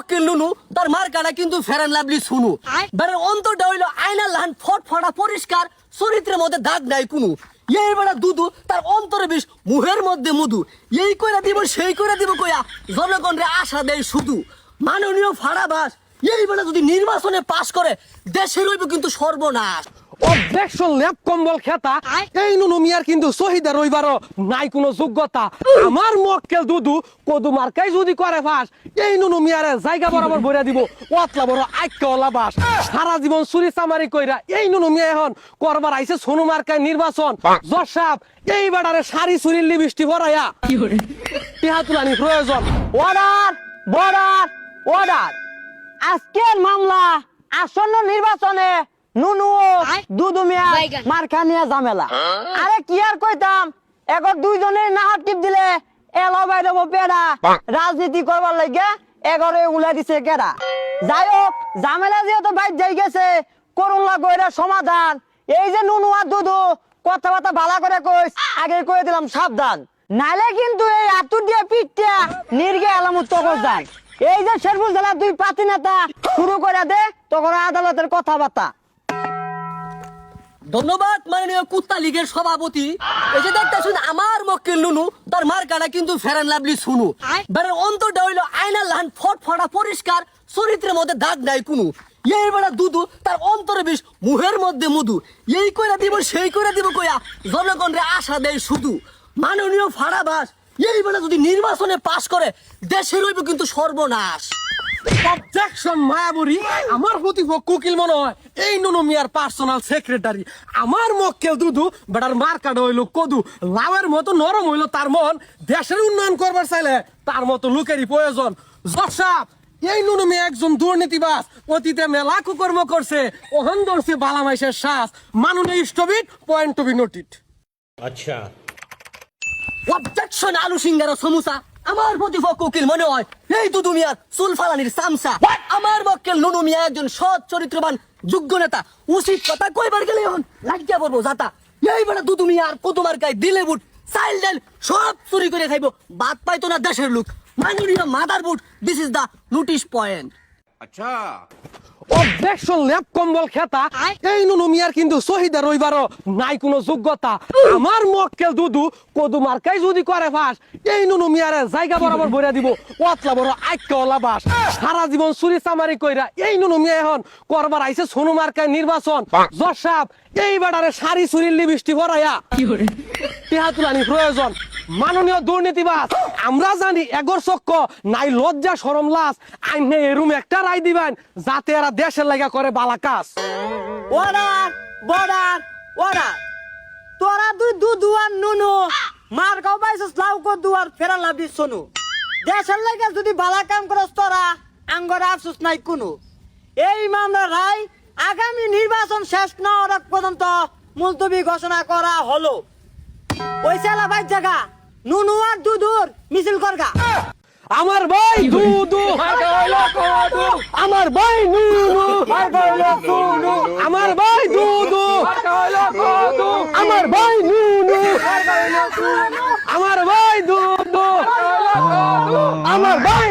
মক্কেল নুনু তার মার্কাটা কিন্তু ফেরান লাভলি শুনু বেড়ার অন্তরটা হইলো আয়না লাহান ফটফটা পরিষ্কার চরিত্রের মধ্যে দাগ নাই কোনো এই বেড়া দুধু তার অন্তরে বেশ মুহের মধ্যে মধু এই কইরা দিব সেই কইরা দিব কইয়া জনগণরে আশা দেয় শুধু মাননীয় ফাড়াবাস এই বেড়া যদি নির্বাচনে পাশ করে দেশের হইব কিন্তু সর্বনাশ। অবজেকশন ল্যাব কম্বল খেতা এই নুনু মিয়ার কিন্তু শহীদের রইবারও নাই কোনো যোগ্যতা। আমার মক্কেল দুদু কদু মার্কাই যদি করে ফাঁস এই নুনু মিয়ারে জায়গা বরাবর ভরে দিব অতলা বড় আইক্যলা বাস। সারা জীবন চুরি চামারি কইরা এই নুনু মিয়া এখন করবার আইছে সোনু মার্কায় নির্বাচন জসাব এই বেড়ারে সারি চুরির লিপস্টিক ভরাইয়া টিহা তুলানি প্রয়োজন। Order border order. আজকের মামলা আসন্ন নির্বাচনে নুনু দুদু মিয়া মার্কা নিয়ে ঝামেলা। আরে কি আর কইতাম এখন দুইজনের নাহার টিপ দিলে এলো বাইরে পেড়া রাজনীতি করবার লাগে এগরে উলাই দিছে কেডা। যাই হোক ঝামেলা যেহেতু বাইর যাই গেছে করুন লাগো এটা সমাধান। এই যে নুনু আর দুদু কথাবার্তা ভালো করে কইস আগে কয়ে দিলাম সাবধান নাইলে কিন্তু এই আতুর দিয়ে পিটটা নির্গে আলামত তকর যান। এই যে শেরপুর জেলার দুই প্রার্থী নেতা শুরু করে দে তখন আদালতের কথাবার্তা। ধন্যবাদ মাননীয় কুত্তা লীগের সভাপতি। এই যে দেখতেছেন আমার মক্কেল নুনু তার মার্কাটা কিন্তু ফেরান লাভলি শুনু বেড়ার অন্তরটা হইলো আয়না লাহান ফটফটা পরিষ্কার চরিত্রের মধ্যে দাগ নাই কোনো এই বেড়া দুধু তার অন্তরে বেশ মুহের মধ্যে মধু এই কইরা দিব সেই কইরা দিব কইয়া জনগণরে আশা দেয় শুধু মাননীয় ফাড়াবাস এই বেড়া যদি নির্বাচনে পাশ করে দেশের হইব কিন্তু সর্বনাশ। অবজেকশন মায়াবুরি আমার প্রতিপক্ষ উকিল মনে হয় এই নুনু মিয়ার পার্সোনাল সেক্রেটারি। আমার মক্কেল দুদু বেটার মার্কাটা হইলো কদু লাউয়ের মতো নরম হইলো তার মন দেশের উন্নয়ন করবার চাইলে তার মতো লোকেরই প্রয়োজন। জসাব এই নুনু মিয়া একজন দুর্নীতিবাজ অতীতে মেলা কুকর্ম করছে ওখান ধরছে বালামাইশের শ্বাস মাননীয় স্থবির পয়েন্ট টু বি নোটেড। আচ্ছা অবজেকশন আলু সিঙ্গারা সমুসা আমার প্রতিপক্ষ উকিল মনে হয় এই দুদু মিয়ার চুল ফালানির সামসা। আমার মক্কেল নুনু মিয়া একজন সৎ চরিত্রবান যোগ্য নেতা উচিত কথা কইবার গেলে এখন লাগিয়া পড়বো যাতা এই বেটা দুদু মিয়া আর কত মার্কায় দিলে বুট চাইল ডাল সব চুরি করে খাইবো বাদ পাইতো না দেশের লোক। মাননীয় মাদার বুট this is the notice point. আচ্ছা অবজেকশন ল্যাব কম্বল খেতা এই নুনু মিয়ার কিন্তু শহীদের রইবারও নাই কোনো যোগ্যতা। আমার মক্কেল দুদু কদু মার্কাই যদি করে ফাঁস এই নুনু মিয়ারে জায়গা বরাবর ভরে দিব অতলা বড় আইক্যলা বাস। সারা জীবন চুরি চামারি কইরা এই নুনু মিয়া এখন করবার আইছে সোনু মার্কায় নির্বাচন জসাব এই বেড়ারে সারি চুরির লিপস্টিক ভরাইয়া টিহা তুলানি প্রয়োজন। মাননীয় দুর্নীতিবাজ আমরা জানি এগর চক্ক নাই লজ্জা শরম লাজ আইনে এরুম একটা রায় দিবেন যাতে এরা দেশের লাগা করে বালা কাজ। Order border order. তোরা দুই দুদু আর নুনু মার্কাও পাইছস লাউ কদু আর ফেরান লাভলি সোনু দেশের লাগে যদি বালা কাম করস তোরা আঙ্গর আফসোস নাই কোনো। এই মামলার রায় আগামী নির্বাচন শেষ না হওয়ার আগ পর্যন্ত মুলতবি ঘোষণা করা হলো। ওই সেলা ভাই জায়গা নুনু আর দুদুর মিছিল করগা। আমার ভাই দুদু আমার ভাই নুনু আমার ভাই দুদু আমার ভাই নুনু আমার ভাই দুদু আমার ভাই